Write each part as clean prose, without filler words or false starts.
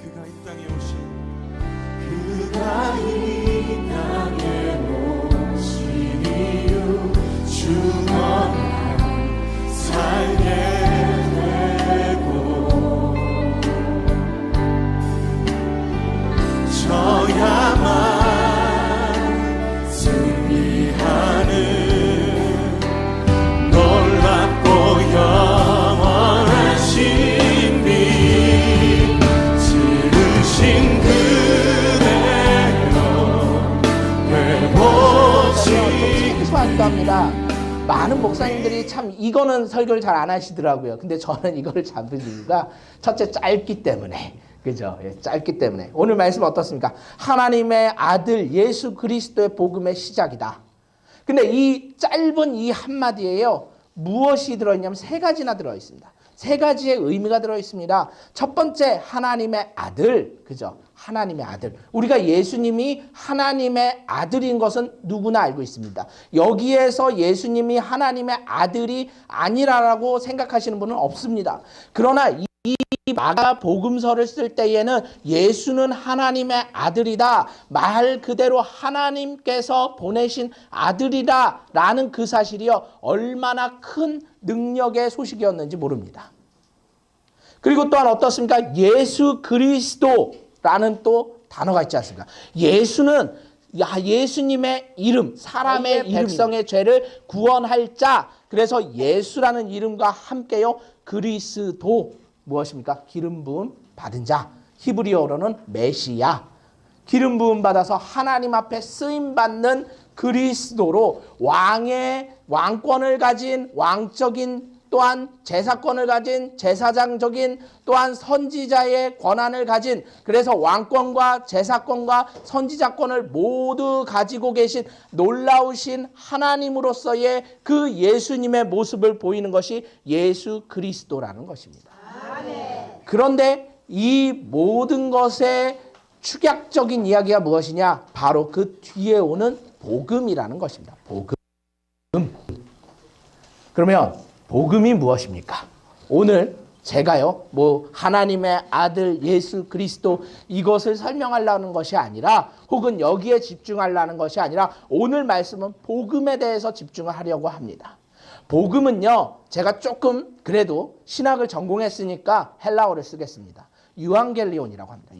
그가 이 땅에 오신 그가 이 땅에 오신 이유 죽어나 살게 되고 저야만 합니다. 많은 목사님들이 참 이거는 설교를 잘 안 하시더라고요. 근데 저는 이거를 잡은 이유가 첫째 짧기 때문에, 그죠? 예, 짧기 때문에. 오늘 말씀 어떻습니까? 하나님의 아들 예수 그리스도의 복음의 시작이다. 근데 이 짧은 이 한마디에요, 무엇이 들어있냐면 세 가지나 들어있습니다. 세 가지의 의미가 들어있습니다. 첫 번째, 하나님의 아들, 그죠? 하나님의 아들. 우리가 예수님이 하나님의 아들인 것은 누구나 알고 있습니다. 여기에서 예수님이 하나님의 아들이 아니라고 생각하시는 분은 없습니다. 그러나 이 마가 복음서를 쓸 때에는 예수는 하나님의 아들이다, 말 그대로 하나님께서 보내신 아들이다 라는 그 사실이요, 얼마나 큰 능력의 소식이었는지 모릅니다. 그리고 또한 어떻습니까? 예수 그리스도라는 또 단어가 있지 않습니까? 예수는 예수님의 이름, 사람의 백성의 죄를 구원할 자. 그래서 예수라는 이름과 함께요, 그리스도, 무엇입니까? 기름 부음 받은 자. 히브리어로는 메시아. 기름 부음 받아서 하나님 앞에 쓰임 받는 그리스도로 왕권을 가진 왕적인, 또한 제사권을 가진 제사장적인, 또한 선지자의 권한을 가진, 그래서 왕권과 제사권과 선지자권을 모두 가지고 계신 놀라우신 하나님으로서의 그 예수님의 모습을 보이는 것이 예수 그리스도라는 것입니다. 그런데 이 모든 것의 축약적인 이야기가 무엇이냐? 바로 그 뒤에 오는 복음이라는 것입니다. 복음. 그러면 복음이 무엇입니까? 오늘 제가요, 하나님의 아들 예수 그리스도 이것을 설명하려는 것이 아니라, 혹은 여기에 집중하려는 것이 아니라, 오늘 말씀은 복음에 대해서 집중을 하려고 합니다. 복음은요, 제가 조금 그래도 신학을 전공했으니까 헬라어를 쓰겠습니다. 유앙겔리온이라고 합니다.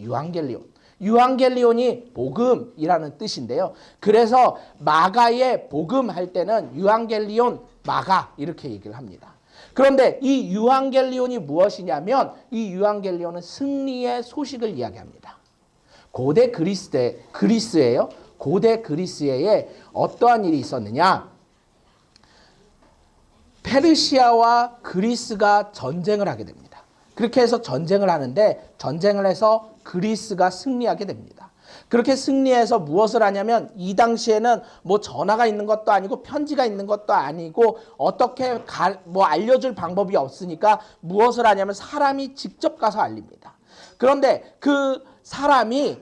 유앙겔리온이 복음이라는 뜻인데요. 그래서 마가의 복음 할 때는 유앙겔리온, 마가 이렇게 얘기를 합니다. 그런데 이 유앙겔리온이 무엇이냐면, 이 유앙겔리온은 승리의 소식을 이야기합니다. 고대 그리스예요. 고대 그리스에 어떠한 일이 있었느냐? 페르시아와 그리스가 전쟁을 하게 됩니다. 그렇게 해서 전쟁을 하는데, 전쟁을 해서 그리스가 승리하게 됩니다. 그렇게 승리해서 무엇을 하냐면, 이 당시에는 전화가 있는 것도 아니고 편지가 있는 것도 아니고 어떻게 알려줄 방법이 없으니까 무엇을 하냐면 사람이 직접 가서 알립니다. 그런데 그 사람이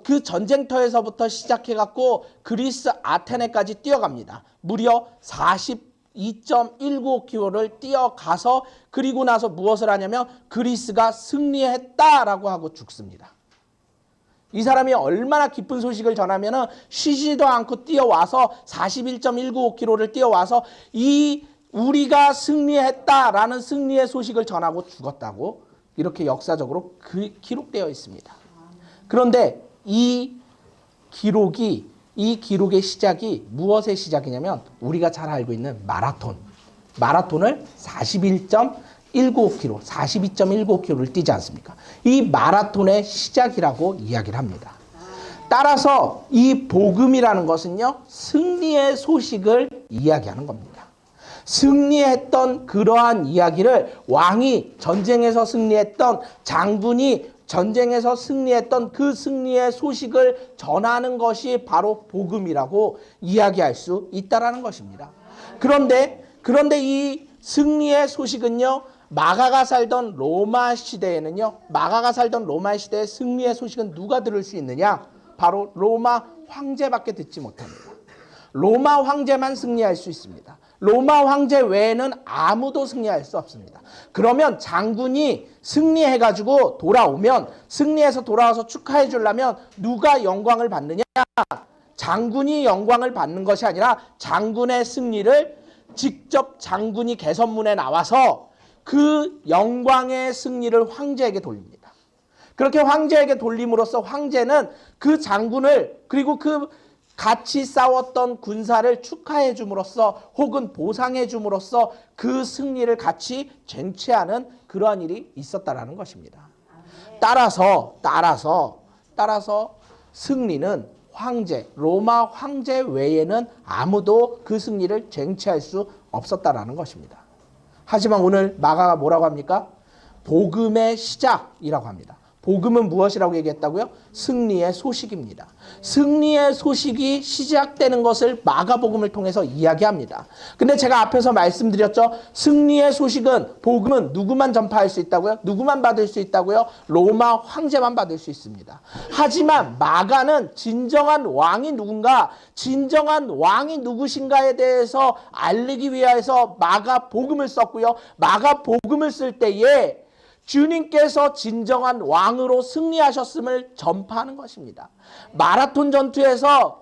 그 전쟁터에서부터 시작해갖고 그리스 아테네까지 뛰어갑니다. 무려 42.195km를 뛰어가서, 그리고 나서 무엇을 하냐면 그리스가 승리했다라고 하고 죽습니다. 이 사람이 얼마나 기쁜 소식을 전하면은 쉬지도 않고 뛰어와서 41.195km를 뛰어와서 우리가 승리했다라는 승리의 소식을 전하고 죽었다고 이렇게 역사적으로 기록되어 있습니다. 그런데 이 기록의 시작이 무엇의 시작이냐면, 우리가 잘 알고 있는 마라톤을 42.195km를 뛰지 않습니까? 이 마라톤의 시작이라고 이야기를 합니다. 따라서 이 복음이라는 것은요, 승리의 소식을 이야기하는 겁니다. 승리했던 그러한 이야기를 왕이 전쟁에서 승리했던, 장군이 전쟁에서 승리했던 그 승리의 소식을 전하는 것이 바로 복음이라고 이야기할 수 있다라는 것입니다. 그런데 이 승리의 소식은요, 마가가 살던 로마 시대의 승리의 소식은 누가 들을 수 있느냐? 바로 로마 황제밖에 듣지 못합니다. 로마 황제만 승리할 수 있습니다. 로마 황제 외에는 아무도 승리할 수 없습니다. 그러면 장군이 승리해가지고 돌아오면, 승리해서 돌아와서 축하해 주려면 누가 영광을 받느냐? 장군이 영광을 받는 것이 아니라 장군의 승리를 직접 장군이 개선문에 나와서 그 영광의 승리를 황제에게 돌립니다. 그렇게 황제에게 돌림으로써 황제는 그 장군을, 그리고 그 같이 싸웠던 군사를 축하해 줌으로써 혹은 보상해 줌으로써 그 승리를 같이 쟁취하는 그러한 일이 있었다라는 것입니다. 따라서 승리는 황제, 로마 황제 외에는 아무도 그 승리를 쟁취할 수 없었다라는 것입니다. 하지만 오늘 마가가 뭐라고 합니까? 복음의 시작이라고 합니다. 복음은 무엇이라고 얘기했다고요? 승리의 소식입니다. 승리의 소식이 시작되는 것을 마가복음을 통해서 이야기합니다. 근데 제가 앞에서 말씀드렸죠. 승리의 소식은, 복음은 누구만 전파할 수 있다고요? 누구만 받을 수 있다고요? 로마 황제만 받을 수 있습니다. 하지만 마가는 진정한 왕이 누군가, 진정한 왕이 누구신가에 대해서 알리기 위해서 마가복음을 썼고요. 마가복음을 쓸 때에 주님께서 진정한 왕으로 승리하셨음을 전파하는 것입니다. 마라톤 전투에서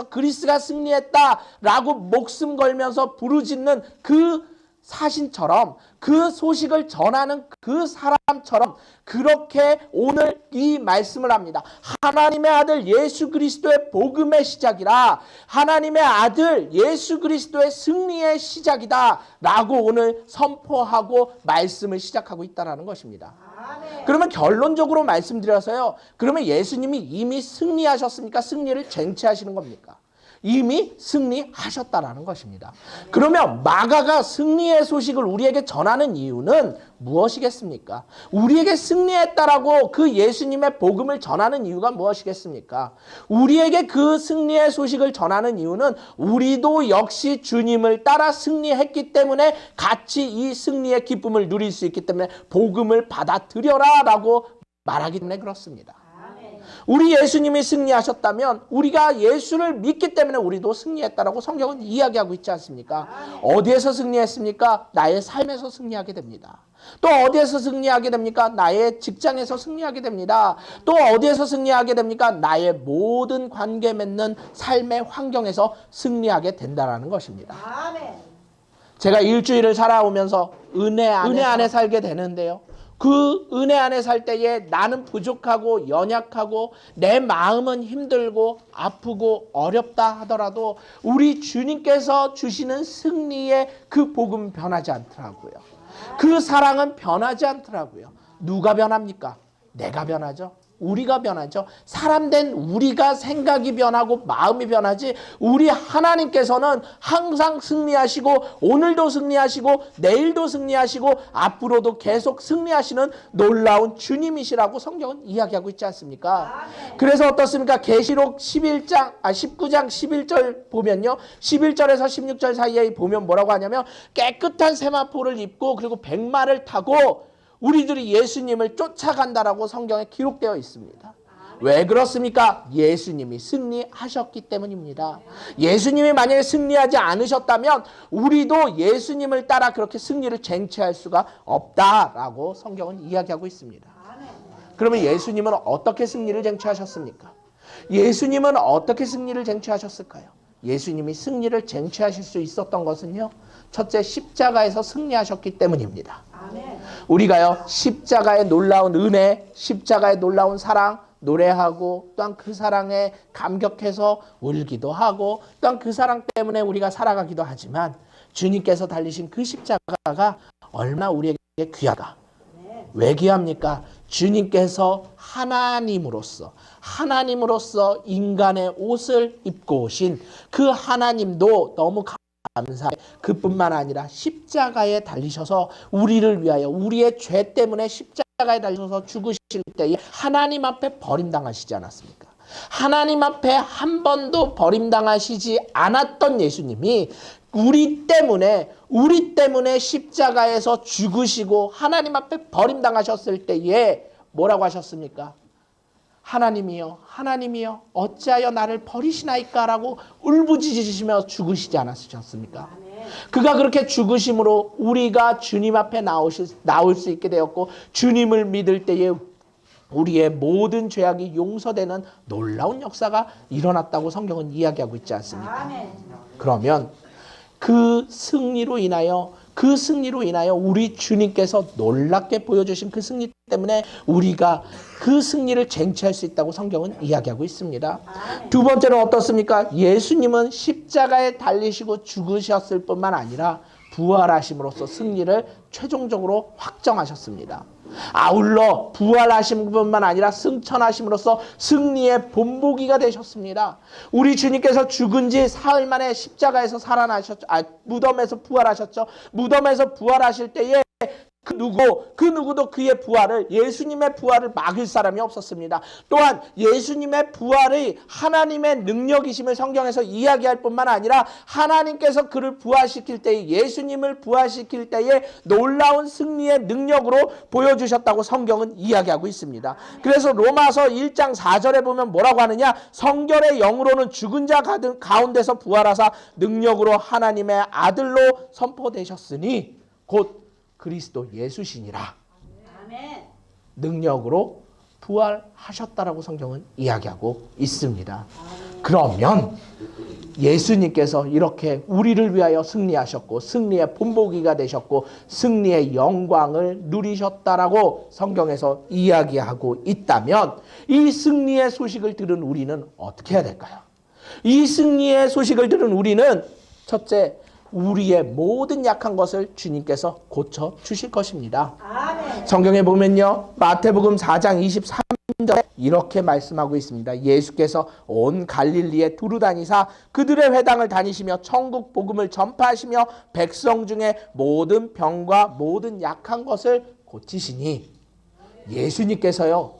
그리스가 승리했다라고 목숨 걸면서 부르짖는 그 사신처럼, 그 소식을 전하는 그 사람처럼 그렇게 오늘 이 말씀을 합니다. 하나님의 아들 예수 그리스도의 복음의 시작이라, 하나님의 아들 예수 그리스도의 승리의 시작이다 라고 오늘 선포하고 말씀을 시작하고 있다는 것입니다. 그러면 결론적으로 말씀드려서요, 그러면 예수님이 이미 승리하셨습니까? 승리를 쟁취하시는 겁니까? 이미 승리하셨다라는 것입니다. 그러면 마가가 승리의 소식을 우리에게 전하는 이유는 무엇이겠습니까? 우리에게 승리했다라고 그 예수님의 복음을 전하는 이유가 무엇이겠습니까? 우리에게 그 승리의 소식을 전하는 이유는 우리도 역시 주님을 따라 승리했기 때문에 같이 이 승리의 기쁨을 누릴 수 있기 때문에 복음을 받아들여라 라고 말하기 때문에 그렇습니다. 우리 예수님이 승리하셨다면 우리가 예수를 믿기 때문에 우리도 승리했다라고 성경은 이야기하고 있지 않습니까? 어디에서 승리했습니까? 나의 삶에서 승리하게 됩니다. 또 어디에서 승리하게 됩니까? 나의 직장에서 승리하게 됩니다. 또 어디에서 승리하게 됩니까? 나의 모든 관계 맺는 삶의 환경에서 승리하게 된다는 것입니다. 제가 일주일을 살아오면서 은혜 안에 살게 되는데요. 그 은혜 안에 살 때에 나는 부족하고 연약하고 내 마음은 힘들고 아프고 어렵다 하더라도 우리 주님께서 주시는 승리의 그 복음은 변하지 않더라고요. 그 사랑은 변하지 않더라고요. 누가 변합니까? 내가 변하죠. 우리가 변하죠. 사람된 우리가 생각이 변하고 마음이 변하지, 우리 하나님께서는 항상 승리하시고 오늘도 승리하시고 내일도 승리하시고 앞으로도 계속 승리하시는 놀라운 주님이시라고 성경은 이야기하고 있지 않습니까? 그래서 어떻습니까? 계시록 19장 11절 보면요, 11절에서 16절 사이에 보면 뭐라고 하냐면, 깨끗한 세마포를 입고 그리고 백마를 타고 우리들이 예수님을 쫓아간다라고 성경에 기록되어 있습니다. 왜 그렇습니까? 예수님이 승리하셨기 때문입니다. 예수님이 만약에 승리하지 않으셨다면 우리도 예수님을 따라 그렇게 승리를 쟁취할 수가 없다라고 성경은 이야기하고 있습니다. 그러면 예수님은 어떻게 승리를 쟁취하셨습니까? 예수님은 어떻게 승리를 쟁취하셨을까요? 예수님이 승리를 쟁취하실 수 있었던 것은요, 첫째, 십자가에서 승리하셨기 때문입니다. 우리가요, 십자가의 놀라운 은혜, 십자가의 놀라운 사랑 노래하고, 또한 그 사랑에 감격해서 울기도 하고, 또한 그 사랑 때문에 우리가 살아가기도 하지만, 주님께서 달리신 그 십자가가 얼마나 우리에게 귀하다. 왜 귀합니까? 주님께서 하나님으로서 인간의 옷을 입고 오신 그 하나님도 너무 감사해. 그뿐만 아니라 십자가에 달리셔서 우리를 위하여, 우리의 죄 때문에 십자가에 달리셔서 죽으실 때에 하나님 앞에 버림당하시지 않았습니까? 하나님 앞에 한 번도 버림당하시지 않았던 예수님이 우리 때문에 십자가에서 죽으시고 하나님 앞에 버림당하셨을 때에 뭐라고 하셨습니까? 하나님이여 어찌하여 나를 버리시나이까 라고 울부짖으시며 죽으시지 않으셨습니까? 그가 그렇게 죽으심으로 우리가 주님 앞에 나올 수 있게 되었고 주님을 믿을 때에 우리의 모든 죄악이 용서되는 놀라운 역사가 일어났다고 성경은 이야기하고 있지 않습니까? 그러면 그 승리로 인하여 우리 주님께서 놀랍게 보여주신 그 승리 때문에 우리가 그 승리를 쟁취할 수 있다고 성경은 이야기하고 있습니다. 두 번째는 어떻습니까? 예수님은 십자가에 달리시고 죽으셨을 뿐만 아니라 부활하심으로써 승리를 최종적으로 확정하셨습니다. 아울러 부활하심 뿐만 아니라 승천하심으로써 승리의 본보기가 되셨습니다. 우리 주님께서 죽은 지 사흘 만에 십자가에서 살아나셨죠. 무덤에서 부활하셨죠. 무덤에서 부활하실 때에 그 누구도 그의 부활을, 예수님의 부활을 막을 사람이 없었습니다. 또한 예수님의 부활의 하나님의 능력이심을 성경에서 이야기할 뿐만 아니라 하나님께서 그를 부활시킬 때에, 예수님을 부활시킬 때에 놀라운 승리의 능력으로 보여주셨다고 성경은 이야기하고 있습니다. 그래서 로마서 1장 4절에 보면 뭐라고 하느냐? 성결의 영으로는 죽은 자 가운데서 부활하사 능력으로 하나님의 아들로 선포되셨으니 곧 그리스도 예수시니라. 아멘. 능력으로 부활하셨다라고 성경은 이야기하고 있습니다. 아멘. 그러면 예수님께서 이렇게 우리를 위하여 승리하셨고 승리의 본보기가 되셨고 승리의 영광을 누리셨다라고 성경에서 이야기하고 있다면 이 승리의 소식을 들은 우리는 어떻게 해야 될까요? 이 승리의 소식을 들은 우리는 첫째, 우리의 모든 약한 것을 주님께서 고쳐 주실 것입니다. 아멘. 성경에 보면요, 마태복음 4장 23절에 이렇게 말씀하고 있습니다. 예수께서 온 갈릴리에 두루 다니사 그들의 회당을 다니시며 천국 복음을 전파하시며 백성 중에 모든 병과 모든 약한 것을 고치시니, 예수님께서요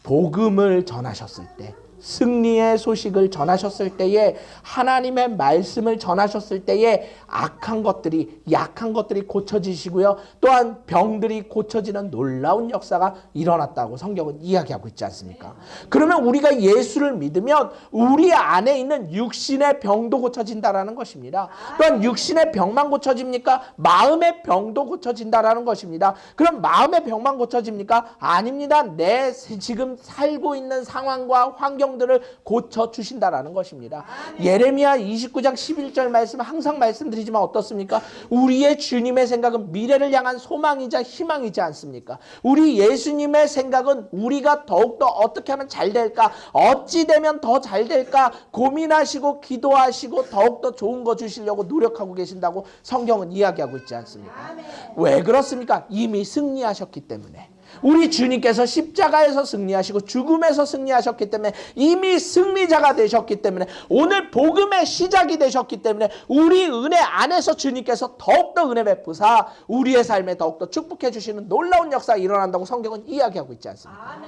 복음을 전하셨을 때, 승리의 소식을 전하셨을 때에, 하나님의 말씀을 전하셨을 때에 악한 것들이, 약한 것들이 고쳐지시고요, 또한 병들이 고쳐지는 놀라운 역사가 일어났다고 성경은 이야기하고 있지 않습니까? 그러면 우리가 예수를 믿으면 우리 안에 있는 육신의 병도 고쳐진다라는 것입니다. 또한 육신의 병만 고쳐집니까? 마음의 병도 고쳐진다라는 것입니다. 그럼 마음의 병만 고쳐집니까? 아닙니다. 내 지금 살고 있는 상황과 환경 들을 고쳐주신다라는 것입니다. 예레미야 29장 11절 말씀 항상 말씀드리지만 어떻습니까? 우리의 주님의 생각은 미래를 향한 소망이자 희망이지 않습니까? 우리 예수님의 생각은 우리가 더욱더 어떻게 하면 잘 될까? 어찌 되면 더 잘 될까? 고민하시고 기도하시고 더욱더 좋은 거 주시려고 노력하고 계신다고 성경은 이야기하고 있지 않습니까? 왜 그렇습니까? 이미 승리하셨기 때문에. 우리 주님께서 십자가에서 승리하시고 죽음에서 승리하셨기 때문에, 이미 승리자가 되셨기 때문에, 오늘 복음의 시작이 되셨기 때문에 우리 은혜 안에서 주님께서 더욱더 은혜 베푸사 우리의 삶에 더욱더 축복해 주시는 놀라운 역사가 일어난다고 성경은 이야기하고 있지 않습니까?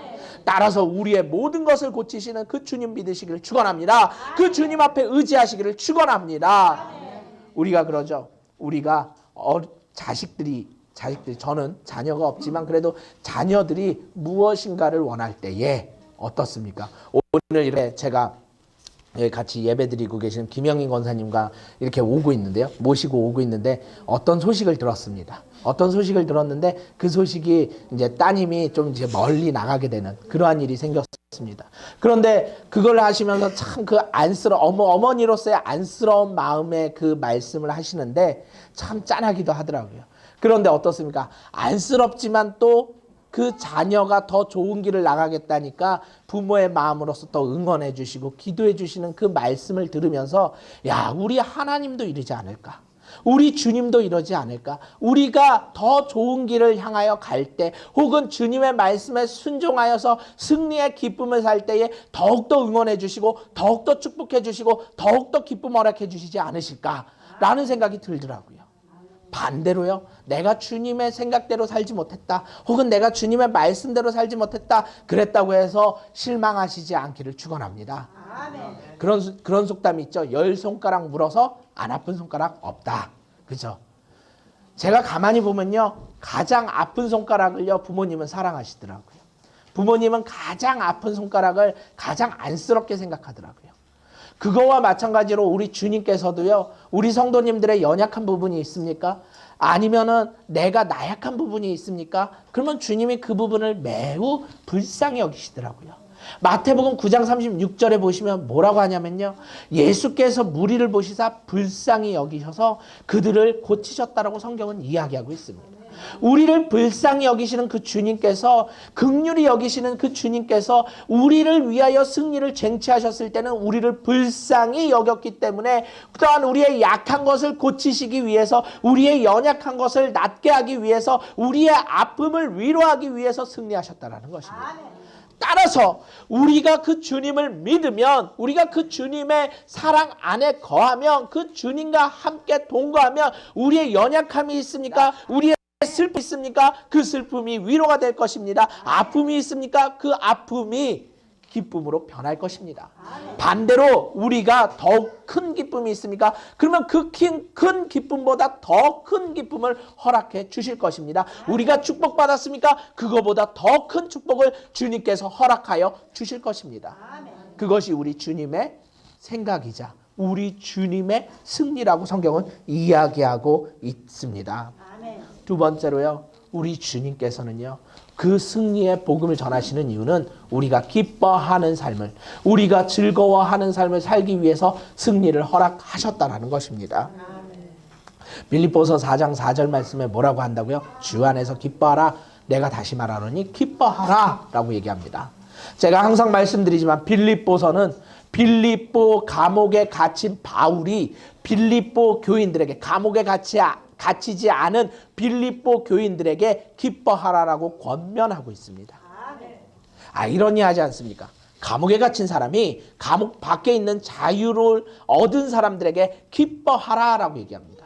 따라서 우리의 모든 것을 고치시는 그 주님 믿으시기를 축원합니다. 그 주님 앞에 의지하시기를 축원합니다. 우리가 그러죠. 우리가 자식들이, 저는 자녀가 없지만 그래도 자녀들이 무엇인가를 원할 때에 어떻습니까? 오늘 이렇게 제가 같이 예배드리고 계시는 김영인 권사님과 이렇게 오고 있는데요. 모시고 오고 있는데 어떤 소식을 들었습니다. 어떤 소식을 들었는데 그 소식이 이제 따님이 좀 이제 멀리 나가게 되는 그러한 일이 생겼습니다. 그런데 그걸 하시면서 참 그 어머니로서의 안쓰러운 마음에 그 말씀을 하시는데 참 짠하기도 하더라고요. 그런데 어떻습니까? 안쓰럽지만 또 그 자녀가 더 좋은 길을 나가겠다니까 부모의 마음으로서 더 응원해 주시고 기도해 주시는 그 말씀을 들으면서, 야, 우리 하나님도 이러지 않을까? 우리 주님도 이러지 않을까? 우리가 더 좋은 길을 향하여 갈 때, 혹은 주님의 말씀에 순종하여서 승리의 기쁨을 살 때에 더욱더 응원해 주시고 더욱더 축복해 주시고 더욱더 기쁨 허락해 주시지 않으실까라는 생각이 들더라고요. 반대로요, 내가 주님의 생각대로 살지 못했다, 혹은 내가 주님의 말씀대로 살지 못했다, 그랬다고 해서 실망하시지 않기를 축원합니다. 그런 속담이 있죠. 10손가락 물어서 안 아픈 손가락 없다. 그죠? 제가 가만히 보면요, 가장 아픈 손가락을요 부모님은 사랑하시더라고요. 부모님은 가장 아픈 손가락을 가장 안쓰럽게 생각하더라고요. 그거와 마찬가지로 우리 주님께서도요, 우리 성도님들의 연약한 부분이 있습니까? 아니면은 내가 나약한 부분이 있습니까? 그러면 주님이 그 부분을 매우 불쌍히 여기시더라고요. 마태복음 9장 36절에 보시면 뭐라고 하냐면요, 예수께서 무리를 보시사 불쌍히 여기셔서 그들을 고치셨다라고 성경은 이야기하고 있습니다. 우리를 불쌍히 여기시는 그 주님께서, 긍휼히 여기시는 그 주님께서 우리를 위하여 승리를 쟁취하셨을 때는 우리를 불쌍히 여겼기 때문에, 또한 우리의 약한 것을 고치시기 위해서, 우리의 연약한 것을 낫게 하기 위해서, 우리의 아픔을 위로하기 위해서 승리하셨다는 것입니다. 따라서 우리가 그 주님을 믿으면, 우리가 그 주님의 사랑 안에 거하면, 그 주님과 함께 동거하면 우리의 연약함이 있습니까? 우리의 슬픔이 있습니까? 그 슬픔이 위로가 될 것입니다. 아픔이 있습니까? 그 아픔이 기쁨으로 변할 것입니다. 반대로 우리가 더욱 큰 기쁨이 있습니까? 그러면 그 큰 기쁨보다 더 큰 기쁨을 허락해 주실 것입니다. 우리가 축복받았습니까? 그거보다 더 큰 축복을 주님께서 허락하여 주실 것입니다. 그것이 우리 주님의 생각이자 우리 주님의 승리라고 성경은 이야기하고 있습니다. 두 번째로요, 우리 주님께서는요, 그 승리의 복음을 전하시는 이유는 우리가 기뻐하는 삶을, 우리가 즐거워하는 삶을 살기 위해서 승리를 허락하셨다라는 것입니다. 빌립보서 4장 4절 말씀에 뭐라고 한다고요? 주 안에서 기뻐하라. 내가 다시 말하노니 기뻐하라 라고 얘기합니다. 제가 항상 말씀드리지만 빌립보서는 빌립보 감옥에 갇힌 바울이 빌립보 교인들에게, 감옥에 갇히지 않은 빌립보 교인들에게 기뻐하라라고 권면하고 있습니다. 아이러니하지 않습니까? 감옥에 갇힌 사람이 감옥 밖에 있는 자유를 얻은 사람들에게 기뻐하라라고 얘기합니다.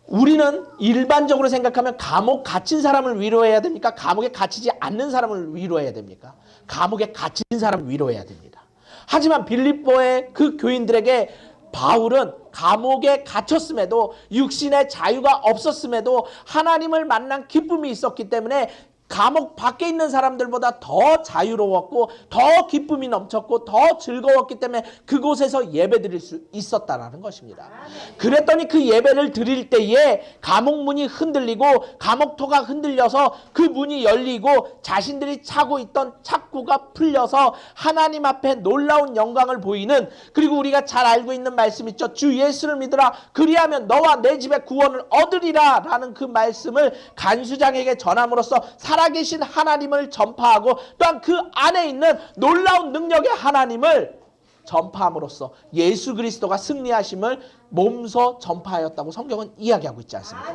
우리는 일반적으로 생각하면 감옥 갇힌 사람을 위로해야 됩니까? 감옥에 갇히지 않는 사람을 위로해야 됩니까? 감옥에 갇힌 사람을 위로해야 됩니다. 하지만 빌립보의 그 교인들에게 바울은 감옥에 갇혔음에도, 육신의 자유가 없었음에도 하나님을 만난 기쁨이 있었기 때문에 감옥 밖에 있는 사람들보다 더 자유로웠고 더 기쁨이 넘쳤고 더 즐거웠기 때문에 그곳에서 예배 드릴 수 있었다는 것입니다. 그랬더니 그 예배를 드릴 때에 감옥 문이 흔들리고 감옥토가 흔들려서 그 문이 열리고 자신들이 차고 있던 착고가 풀려서 하나님 앞에 놀라운 영광을 보이는, 그리고 우리가 잘 알고 있는 말씀 있죠. 주 예수를 믿으라. 그리하면 너와 내 집에 구원을 얻으리라 라는 그 말씀을 간수장에게 전함으로써 살아계신 하나님을 전파하고 또한 그 안에 있는 놀라운 능력의 하나님을 전파함으로써 예수 그리스도가 승리하심을 몸소 전파하였다고 성경은 이야기하고 있지 않습니까?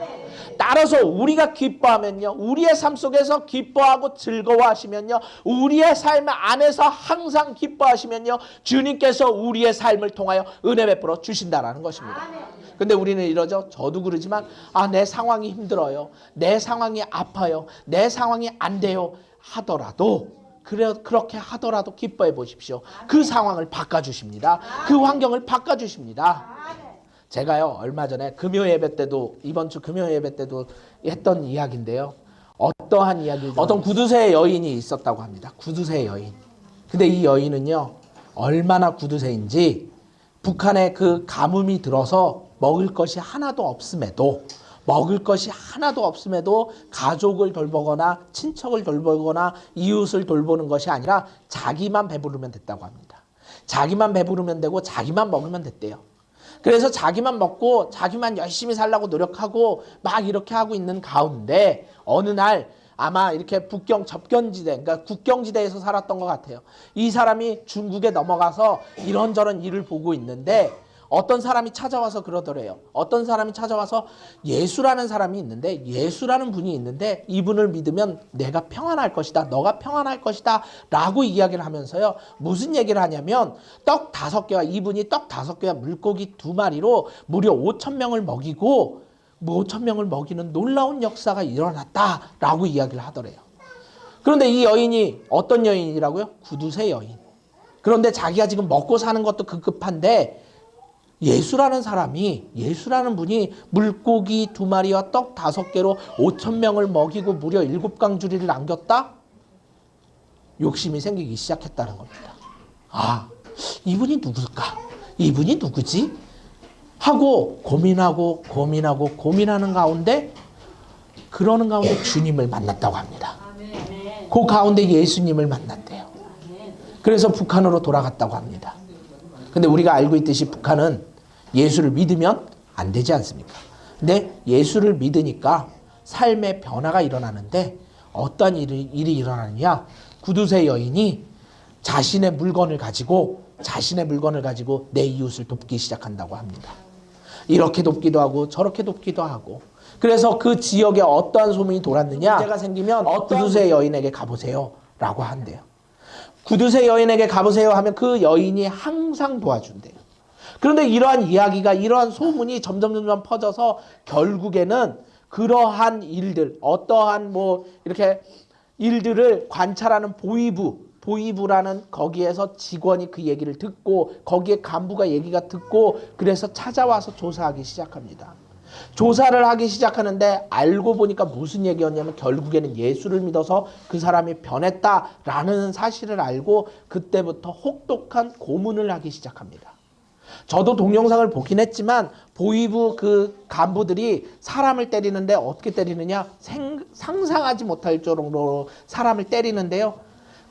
따라서 우리가 기뻐하면요, 우리의 삶 속에서 기뻐하고 즐거워하시면요, 우리의 삶 안에서 항상 기뻐하시면요, 주님께서 우리의 삶을 통하여 은혜 베풀어 주신다라는 것입니다. 근데 우리는 이러죠. 저도 그러지만 내 상황이 힘들어요, 내 상황이 아파요, 내 상황이 안 돼요 하더라도, 그렇게 하더라도 기뻐해 보십시오. 그 상황을 바꿔주십니다. 그 환경을 바꿔주십니다. 제가요, 얼마 전에 금요 예배 때도, 이번 주 금요 예배 때도 했던 이야기인데요, 어떠한 이야기죠? 어떤 구두쇠 여인이 있었다고 합니다. 구두쇠 여인. 근데 이 여인은요, 얼마나 구두쇠인지 북한에 그 가뭄이 들어서 먹을 것이 하나도 없음에도 가족을 돌보거나 친척을 돌보거나 이웃을 돌보는 것이 아니라 자기만 배부르면 됐다고 합니다. 자기만 배부르면 되고 자기만 먹으면 됐대요. 그래서 자기만 먹고 자기만 열심히 살려고 노력하고 막 이렇게 하고 있는 가운데 어느 날, 아마 이렇게 북경 접견지대, 그러니까 국경지대에서 살았던 것 같아요. 이 사람이 중국에 넘어가서 이런저런 일을 보고 있는데 어떤 사람이 찾아와서 그러더래요. 어떤 사람이 찾아와서 예수라는 사람이 있는데, 예수라는 분이 있는데 이분을 믿으면 내가 평안할 것이다, 너가 평안할 것이다 라고 이야기를 하면서요, 무슨 얘기를 하냐면 떡 5개와, 이분이 떡 5개와 물고기 2마리로 무려 5,000명을 먹이고 5,000명을 먹이는 놀라운 역사가 일어났다라고 이야기를 하더래요. 그런데 이 여인이 어떤 여인이라고요? 구두쇠 여인. 그런데 자기가 지금 먹고 사는 것도 급급한데 예수라는 분이 물고기 2마리와 떡 5개로 5,000명을 먹이고 무려 7강주리를 남겼다? 욕심이 생기기 시작했다는 겁니다. 이분이 누굴까? 이분이 누구지? 하고 고민하는 가운데 그러는 가운데 주님을 만났다고 합니다. 그 가운데 예수님을 만났대요. 그래서 북한으로 돌아갔다고 합니다. 근데 우리가 알고 있듯이 북한은 예수를 믿으면 안 되지 않습니까? 근데 예수를 믿으니까 삶의 변화가 일어나는데 어떤 일이 일어나느냐? 구두쇠 여인이 자신의 물건을 가지고 내 이웃을 돕기 시작한다고 합니다. 이렇게 돕기도 하고 저렇게 돕기도 하고. 그래서 그 지역에 어떠한 소문이 돌았느냐? 문제가 생기면 구두쇠 여인에게 가보세요 라고 한대요. 구두쇠 여인에게 가보세요 하면 그 여인이 항상 도와준대요. 그런데 이러한 이야기가, 이러한 소문이 점점 퍼져서 결국에는 그러한 일들, 어떠한 이렇게 일들을 관찰하는 보이부라는 거기에서 직원이 그 얘기를 듣고 거기에 간부가 얘기가 듣고 그래서 찾아와서 조사하기 시작합니다. 조사를 하기 시작하는데 알고 보니까 무슨 얘기였냐면 결국에는 예수를 믿어서 그 사람이 변했다라는 사실을 알고 그때부터 혹독한 고문을 하기 시작합니다. 저도 동영상을 보긴 했지만 보이부 그 간부들이 사람을 때리는데 어떻게 때리느냐? 상상하지 못할 정도로 사람을 때리는데요.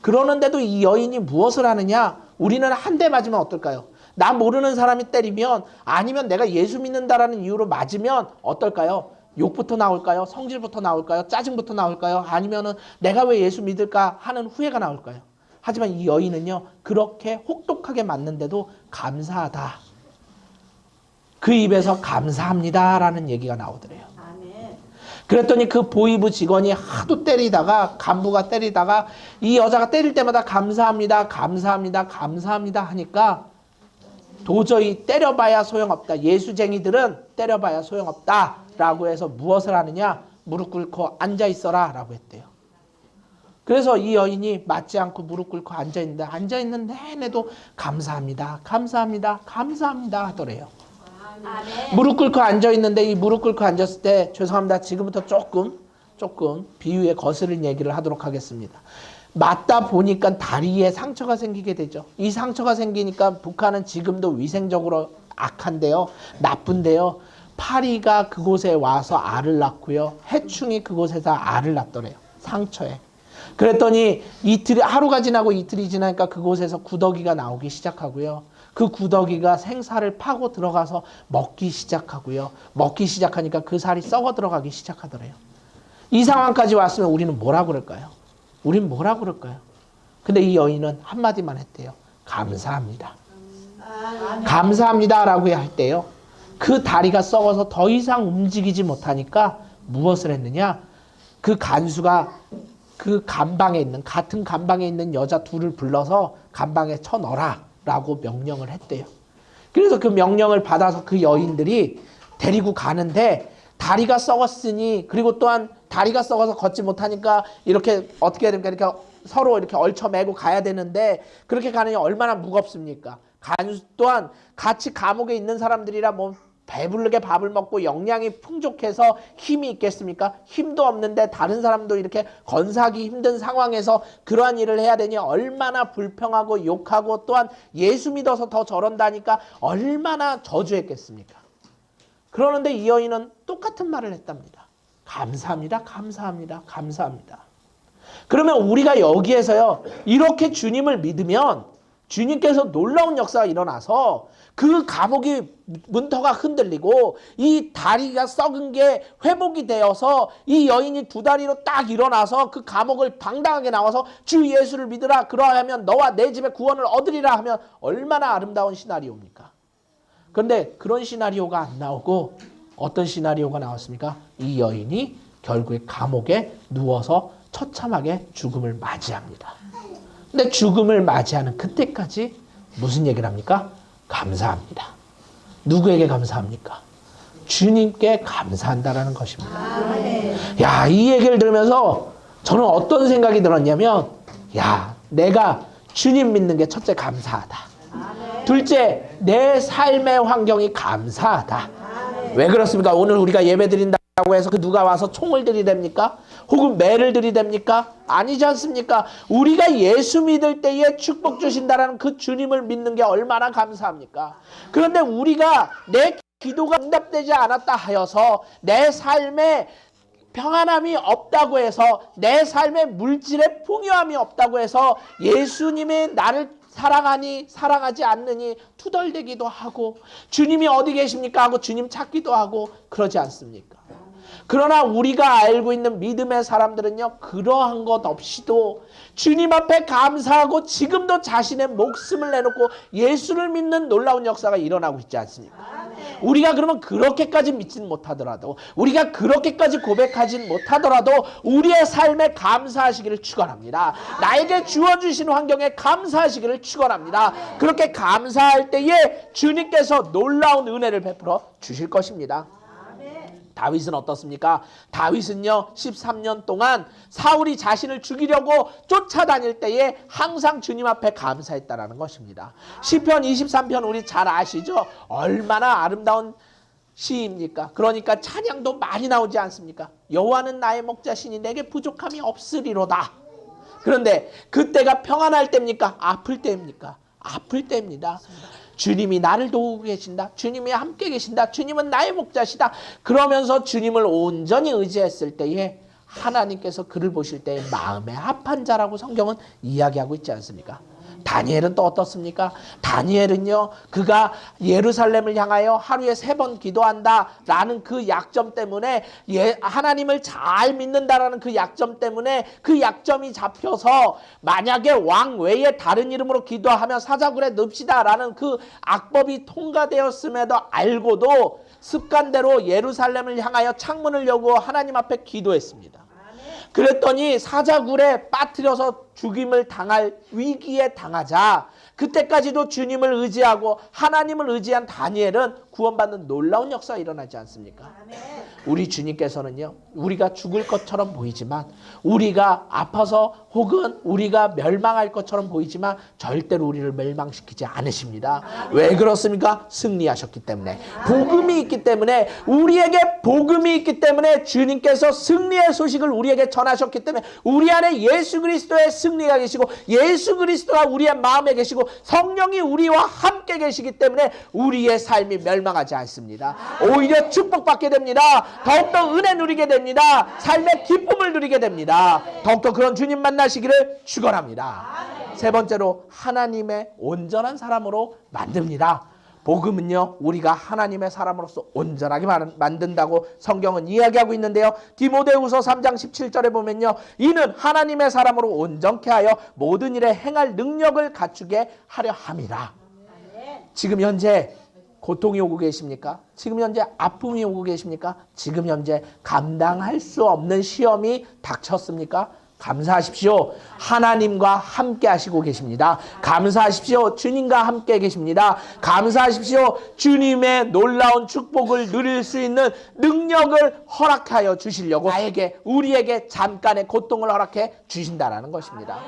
그러는데도 이 여인이 무엇을 하느냐? 우리는 한 대 맞으면 어떨까요? 나 모르는 사람이 때리면 아니면 내가 예수 믿는다라는 이유로 맞으면 어떨까요? 욕부터 나올까요? 성질부터 나올까요? 짜증부터 나올까요? 아니면은 내가 왜 예수 믿을까 하는 후회가 나올까요? 하지만 이 여인은요, 그렇게 혹독하게 맞는데도 감사하다. 그 입에서 감사합니다라는 얘기가 나오더래요. 그랬더니 그 보이부 직원이 하도 때리다가, 간부가 때리다가 이 여자가 때릴 때마다 감사합니다, 감사합니다, 감사합니다 하니까 도저히 때려봐야 소용없다. 예수쟁이들은 때려봐야 소용없다 라고 해서 무엇을 하느냐? 무릎 꿇고 앉아있어라 라고 했대요. 그래서 이 여인이 맞지 않고 무릎 꿇고 앉아있는데 앉아있는 내내도 감사합니다, 감사합니다, 감사합니다 하더래요. 무릎 꿇고 앉아있는데 이 무릎 꿇고 앉았을 때 죄송합니다. 지금부터 조금 비유에 거스른 얘기를 하도록 하겠습니다. 맞다 보니까 다리에 상처가 생기게 되죠. 이 상처가 생기니까 북한은 지금도 위생적으로 악한데요. 나쁜데요. 파리가 그곳에 와서 알을 낳고요. 해충이 그곳에서 알을 낳더래요. 상처에. 그랬더니 하루가 지나고 이틀이 지나니까 그곳에서 구더기가 나오기 시작하고요. 그 구더기가 생살을 파고 들어가서 먹기 시작하고요. 먹기 시작하니까 그 살이 썩어 들어가기 시작하더래요. 이 상황까지 왔으면 우리는 뭐라 그럴까요? 우린 뭐라 그럴까요? 근데 이 여인은 한마디만 했대요. 감사합니다. 감사합니다라고 할 때요. 그 다리가 썩어서 더 이상 움직이지 못하니까 무엇을 했느냐? 그 간수가 그 같은 감방에 있는 여자 둘을 불러서 감방에 쳐넣어라 라고 명령을 했대요. 그래서 그 명령을 받아서 그 여인들이 데리고 가는데 다리가 썩었으니, 그리고 또한 다리가 썩어서 걷지 못하니까 이렇게 어떻게 해야 됩니까? 이렇게 서로 이렇게 얽혀매고 가야 되는데 그렇게 가느니 얼마나 무겁습니까? 간수 또한 같이 감옥에 있는 사람들이라 배부르게 밥을 먹고 영양이 풍족해서 힘이 있겠습니까? 힘도 없는데 다른 사람도 이렇게 건사하기 힘든 상황에서 그러한 일을 해야 되니 얼마나 불평하고 욕하고 또한 예수 믿어서 더 저런다니까 얼마나 저주했겠습니까? 그러는데 이 여인은 똑같은 말을 했답니다. 감사합니다, 감사합니다, 감사합니다. 그러면 우리가 여기에서요, 이렇게 주님을 믿으면 주님께서 놀라운 역사가 일어나서 그 감옥이 문터가 흔들리고 이 다리가 썩은 게 회복이 되어서 이 여인이 두 다리로 딱 일어나서 그 감옥을 당당하게 나와서 주 예수를 믿으라, 그러하면 너와 내 집에 구원을 얻으리라 하면 얼마나 아름다운 시나리오입니까? 그런데 그런 시나리오가 안 나오고 어떤 시나리오가 나왔습니까? 이 여인이 결국에 감옥에 누워서 처참하게 죽음을 맞이합니다. 근데 죽음을 맞이하는 그때까지 무슨 얘기를 합니까? 감사합니다. 누구에게 감사합니까? 주님께 감사한다라는 것입니다. 야, 이 얘기를 들으면서 저는 어떤 생각이 들었냐면, 야, 내가 주님 믿는 게 첫째 감사하다. 둘째, 내 삶의 환경이 감사하다. 왜 그렇습니까? 오늘 우리가 예배 드린다고 해서 그 누가 와서 총을 들이댑니까? 혹은 매를 들이댑니까? 아니지 않습니까? 우리가 예수 믿을 때에 축복 주신다라는 그 주님을 믿는 게 얼마나 감사합니까? 그런데 우리가 내 기도가 응답되지 않았다 하여서 내 삶에 평안함이 없다고 해서, 내 삶의 물질의 풍요함이 없다고 해서 예수님이 나를 사랑하니 사랑하지 않느니 투덜대기도 하고, 주님이 어디 계십니까 하고 주님 찾기도 하고 그러지 않습니까? 그러나 우리가 알고 있는 믿음의 사람들은요, 그러한 것 없이도 주님 앞에 감사하고 지금도 자신의 목숨을 내놓고 예수를 믿는 놀라운 역사가 일어나고 있지 않습니까? 우리가 그러면 그렇게까지 믿지는 못하더라도, 우리가 그렇게까지 고백하지는 못하더라도 우리의 삶에 감사하시기를 축원합니다. 나에게 주어주신 환경에 감사하시기를 축원합니다. 그렇게 감사할 때에 주님께서 놀라운 은혜를 베풀어 주실 것입니다. 다윗은 어떻습니까? 다윗은요 13년 동안 사울이 자신을 죽이려고 쫓아다닐 때에 항상 주님 앞에 감사했다라는 것입니다. 시편 23편 우리 잘 아시죠? 얼마나 아름다운 시입니까? 그러니까 찬양도 많이 나오지 않습니까? 여호와는 나의 목자시니 내게 부족함이 없으리로다. 그런데 그때가 평안할 때입니까? 아플 때입니까? 아플 때입니다. 주님이 나를 도우고 계신다. 주님이 함께 계신다. 주님은 나의 목자시다. 그러면서 주님을 온전히 의지했을 때에 하나님께서 그를 보실 때 마음에 합한 자라고 성경은 이야기하고 있지 않습니까? 다니엘은 또 어떻습니까? 다니엘은요, 그가 예루살렘을 향하여 하루에 3번 기도한다라는 그 약점 때문에, 하나님을 잘 믿는다라는 그 약점 때문에 그 약점이 잡혀서 만약에 왕 외에 다른 이름으로 기도하면 사자굴에 넣읍시다라는 그 악법이 통과되었음에도 알고도 습관대로 예루살렘을 향하여 창문을 열고 하나님 앞에 기도했습니다. 그랬더니 사자굴에 빠뜨려서 죽임을 당할 위기에 당하자 그때까지도 주님을 의지하고 하나님을 의지한 다니엘은 구원받는 놀라운 역사가 일어나지 않습니까? 우리 주님께서는요, 우리가 죽을 것처럼 보이지만, 우리가 아파서 혹은 우리가 멸망할 것처럼 보이지만 절대로 우리를 멸망시키지 않으십니다. 왜 그렇습니까? 승리하셨기 때문에, 복음이 있기 때문에, 우리에게 복음이 있기 때문에, 주님께서 승리의 소식을 우리에게 전하셨기 때문에 우리 안에 예수 그리스도의 승리가 계시고 예수 그리스도가 우리의 마음에 계시고 성령이 우리와 함께 계시기 때문에 우리의 삶이 멸망하지 않습니다. 오히려 축복받게 됩니다. 더욱더 은혜 누리게 됩니다. 삶의 기쁨을 누리게 됩니다. 더욱더 그런 주님 만나시기를 축원합니다. 세 번째로 하나님의 온전한 사람으로 만듭니다. 복음은요, 우리가 하나님의 사람으로서 온전하게 만든다고 성경은 이야기하고 있는데요, 디모데후서 3장 17절에 보면요, 이는 하나님의 사람으로 온전케 하여 모든 일에 행할 능력을 갖추게 하려 함이라. 지금 현재 고통이 오고 계십니까? 지금 현재 아픔이 오고 계십니까? 지금 현재 감당할 수 없는 시험이 닥쳤습니까? 감사하십시오. 하나님과 함께 하시고 계십니다. 감사하십시오. 주님과 함께 계십니다. 감사하십시오. 주님의 놀라운 축복을 누릴 수 있는 능력을 허락하여 주시려고 나에게, 우리에게 잠깐의 고통을 허락해 주신다라는 것입니다.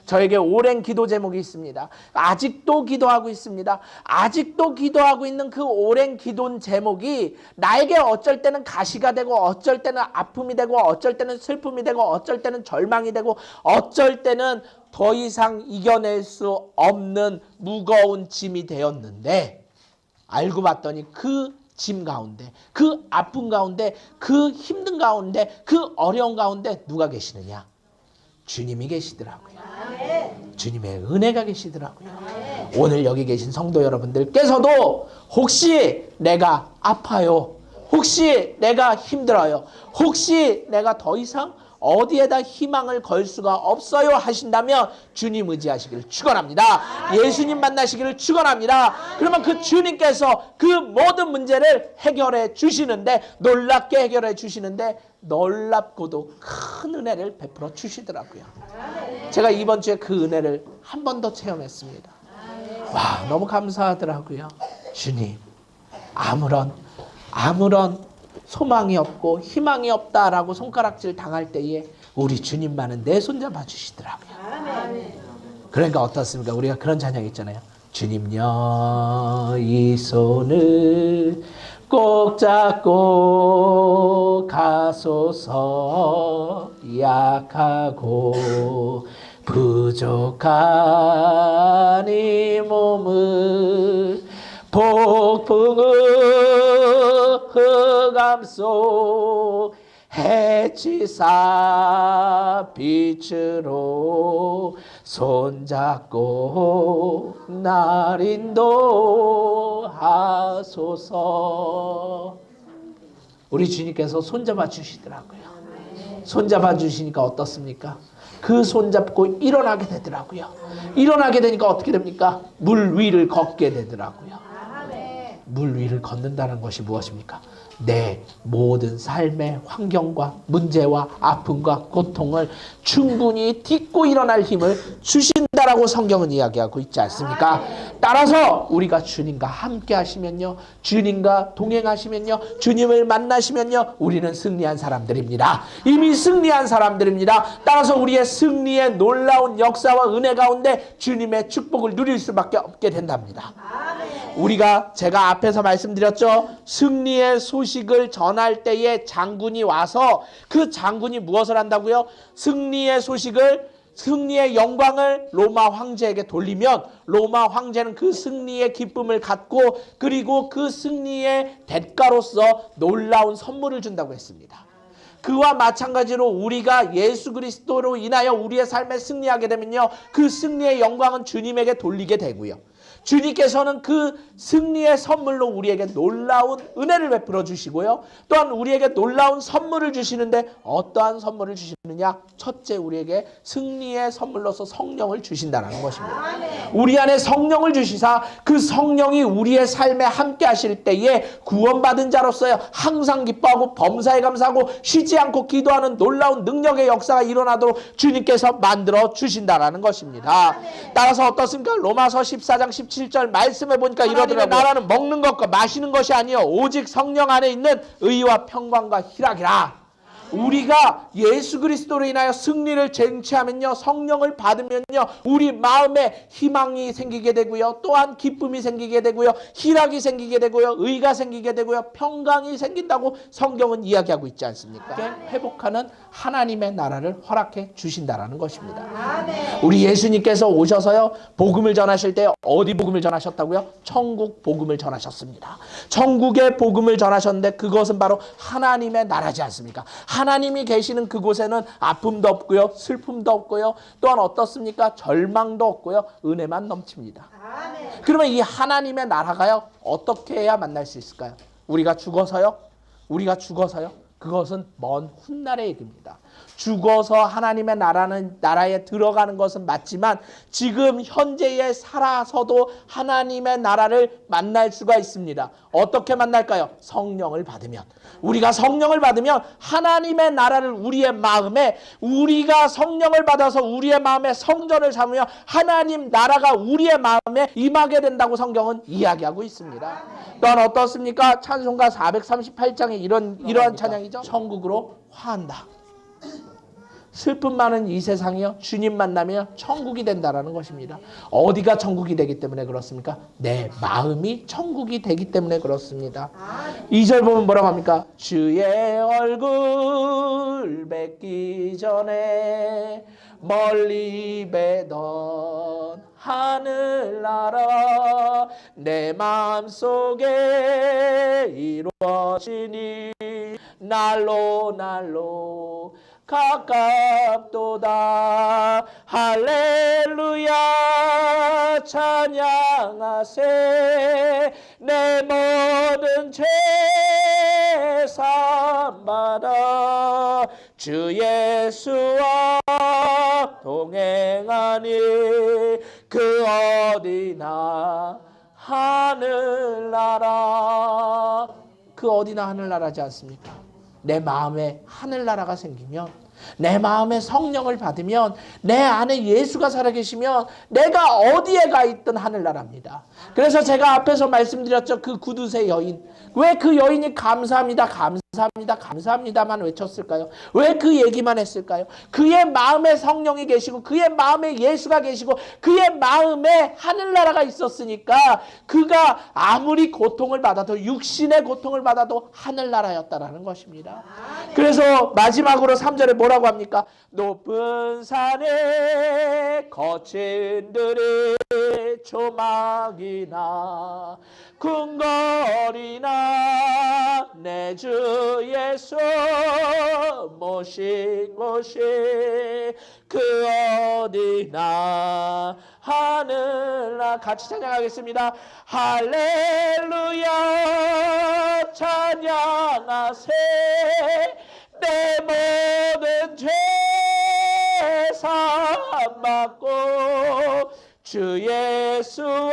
저에게 오랜 기도 제목이 있습니다. 아직도 기도하고 있습니다. 아직도 기도하고 있는 그 오랜 기도 제목이 나에게 어쩔 때는 가시가 되고, 어쩔 때는 아픔이 되고, 어쩔 때는 슬픔이 되고, 어쩔 때는 절망이 되고, 어쩔 때는 더 이상 이겨낼 수 없는 무거운 짐이 되었는데, 알고 봤더니 그 짐 가운데, 그 아픔 가운데, 그 힘든 가운데, 그 어려운 가운데 누가 계시느냐? 주님이 계시더라고요. 주님의 은혜가 계시더라고요. 오늘 여기 계신 성도 여러분들께서도 혹시 내가 아파요, 혹시 내가 힘들어요, 혹시 내가 더 이상 어디에다 희망을 걸 수가 없어요 하신다면 주님 의지하시기를 축원합니다. 예수님 만나시기를 축원합니다. 그러면 그 주님께서 그 모든 문제를 해결해 주시는데, 놀랍게 해결해 주시는데, 놀랍고도 큰 은혜를 베풀어 주시더라고요. 제가 이번 주에 그 은혜를 한 번 더 체험했습니다. 와, 너무 감사하더라고요. 주님, 아무런 소망이 없고 희망이 없다라고 손가락질 당할 때에 우리 주님만은 내 손 잡아 주시더라고요. 그러니까 어떻습니까? 우리가 그런 찬양 있잖아요. 주님여 이 손을 꼭 잡고 가소서. 약하고 부족한 이 몸을 폭풍의 흑암 속 해치사 빛으로 손잡고 날 인도하소서. 우리 주님께서 손잡아 주시더라고요. 손잡아 주시니까 어떻습니까? 그 손잡고 일어나게 되더라고요. 일어나게 되니까 어떻게 됩니까? 물 위를 걷게 되더라고요. 물 위를 걷는다는 것이 무엇입니까? 내 모든 삶의 환경과 문제와 아픔과 고통을 충분히 딛고 일어날 힘을 주신다라고 성경은 이야기하고 있지 않습니까? 따라서 우리가 주님과 함께 하시면요, 주님과 동행하시면요, 주님을 만나시면요, 우리는 승리한 사람들입니다. 이미 승리한 사람들입니다. 따라서 우리의 승리의 놀라운 역사와 은혜 가운데 주님의 축복을 누릴 수밖에 없게 된답니다. 우리가 제가 앞에서 말씀드렸죠. 승리의 소식을 전할 때에 장군이 와서 그 장군이 무엇을 한다고요? 승리의 소식을, 승리의 영광을 로마 황제에게 돌리면 로마 황제는 그 승리의 기쁨을 갖고 그리고 그 승리의 대가로서 놀라운 선물을 준다고 했습니다. 그와 마찬가지로 우리가 예수 그리스도로 인하여 우리의 삶에 승리하게 되면요, 그 승리의 영광은 주님에게 돌리게 되고요, 주님께서는 그 승리의 선물로 우리에게 놀라운 은혜를 베풀어 주시고요, 또한 우리에게 놀라운 선물을 주시는데 어떠한 선물을 주시느냐? 첫째, 우리에게 승리의 선물로서 성령을 주신다는 것입니다. 우리 안에 성령을 주시사 그 성령이 우리의 삶에 함께 하실 때에 구원받은 자로서요 항상 기뻐하고 범사에 감사하고 쉬지 않고 기도하는 놀라운 능력의 역사가 일어나도록 주님께서 만들어 주신다는 것입니다. 따라서 어떻습니까? 로마서 14장 17절 말씀해 보니까 이러더라고요. 나라는 먹는 것과 마시는 것이 아니요 오직 성령 안에 있는 의와 평강과 희락이라. 우리가 예수 그리스도로 인하여 승리를 쟁취하면요, 성령을 받으면요, 우리 마음에 희망이 생기게 되고요, 또한 기쁨이 생기게 되고요, 희락이 생기게 되고요, 의가 생기게 되고요, 평강이 생긴다고 성경은 이야기하고 있지 않습니까? 회복하는 하나님의 나라를 허락해 주신다라는 것입니다. 우리 예수님께서 오셔서요 복음을 전하실 때 어디 복음을 전하셨다고요? 천국 복음을 전하셨습니다. 천국의 복음을 전하셨는데 그것은 바로 하나님의 나라지 않습니까? 하나님이 계시는 그곳에는 아픔도 없고요, 슬픔도 없고요, 또한 어떻습니까? 절망도 없고요, 은혜만 넘칩니다. 그러면 이 하나님의 나라가요 어떻게 해야 만날 수 있을까요? 우리가 죽어서요? 그것은 먼 훗날의 얘기입니다. 죽어서 하나님의 나라에 들어가는 것은 맞지만 지금 현재에 살아서도 하나님의 나라를 만날 수가 있습니다. 어떻게 만날까요? 성령을 받으면. 우리가 성령을 받으면 하나님의 나라를 우리의 마음에, 우리가 성령을 받아서 우리의 마음에 성전을 삼으며 하나님 나라가 우리의 마음에 임하게 된다고 성경은 이야기하고 있습니다. 또한 어떻습니까? 찬송가 438장에 이러한 찬양이죠. 천국으로 화한다. 슬픔 많은 이 세상이요 주님 만나면 천국이 된다라는 것입니다. 어디가 천국이 되기 때문에 그렇습니까? 내 마음이 천국이 되기 때문에 그렇습니다. 2절 보면 뭐라고 합니까? 주의 얼굴 뵙기 전에 멀리 뵈던 하늘나라 내 마음속에 이루어지니 날로 가깝도다. 할렐루야 찬양하세. 내 모든 죄 사함받아 주 예수와 동행하니 그 어디나 하늘나라. 그 어디나 하늘나라지 않습니까? 내 마음에 하늘나라가 생기면 내 마음에 성령을 받으면, 내 안에 예수가 살아계시면 내가 어디에 가 있든 하늘나라입니다. 그래서 제가 앞에서 말씀드렸죠. 그 구두쇠 여인. 왜 그 여인이 감사합니다, 감사합니다, 감사합니다만 외쳤을까요? 왜 그 얘기만 했을까요? 그의 마음에 성령이 계시고, 그의 마음에 예수가 계시고, 그의 마음에 하늘나라가 있었으니까 그가 아무리 고통을 받아도, 육신의 고통을 받아도 하늘나라였다라는 것입니다. 그래서 마지막으로 3절에 뭐라고 합니까? 높은 산에 거친 들이 조망이나 궁궐이나 내 주 예수 모신 곳이 그 어디나 하늘나. 같이 찬양하겠습니다. 할렐루야 찬양하세. 내 모든 죄 사함받고 주 예수와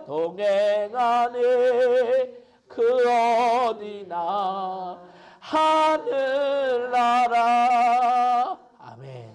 동행하네. 그 어디나 하늘나라. 아멘.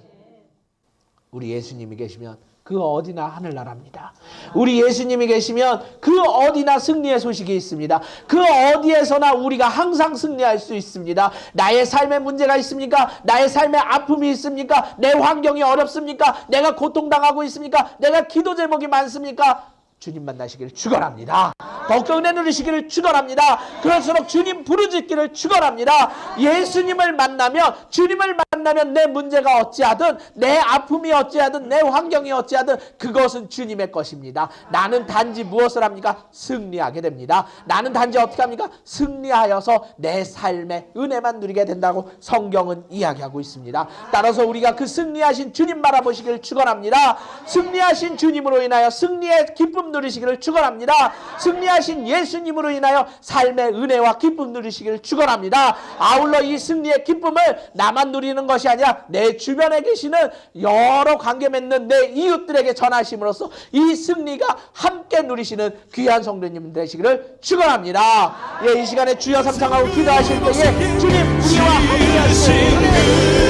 우리 예수님이 계시면 그 어디나 하늘나라입니다. 우리 예수님이 계시면 그 어디나 승리의 소식이 있습니다. 그 어디에서나 우리가 항상 승리할 수 있습니다. 나의 삶에 문제가 있습니까? 나의 삶에 아픔이 있습니까? 내 환경이 어렵습니까? 내가 고통당하고 있습니까? 내가 기도 제목이 많습니까? 주님 만나시기를 축원합니다. 더욱더 은혜 누리시기를 축원합니다. 그럴수록 주님 부르짖기를 축원합니다. 예수님을 만나면, 주님을 만나면 내 문제가 어찌하든, 내 아픔이 어찌하든, 내 환경이 어찌하든 그것은 주님의 것입니다. 나는 단지 무엇을 합니까? 승리하게 됩니다. 나는 단지 어떻게 합니까? 승리하여서 내 삶의 은혜만 누리게 된다고 성경은 이야기하고 있습니다. 따라서 우리가 그 승리하신 주님 바라보시기를 축원합니다. 승리하신 주님으로 인하여 승리의 기쁨 누리시기를 축원합니다. 승리하신 예수님으로 인하여 삶의 은혜와 기쁨 누리시기를 축원합니다. 아울러 이 승리의 기쁨을 나만 누리는 것이 아니라 내 주변에 계시는 여러 관계 맺는 내 이웃들에게 전하심으로써 이 승리가 함께 누리시는 귀한 성도님 되시기를 축원합니다. 이 시간에 주여 삼창하고 기도하실 때에 주님 우리와 함께 하시는 은혜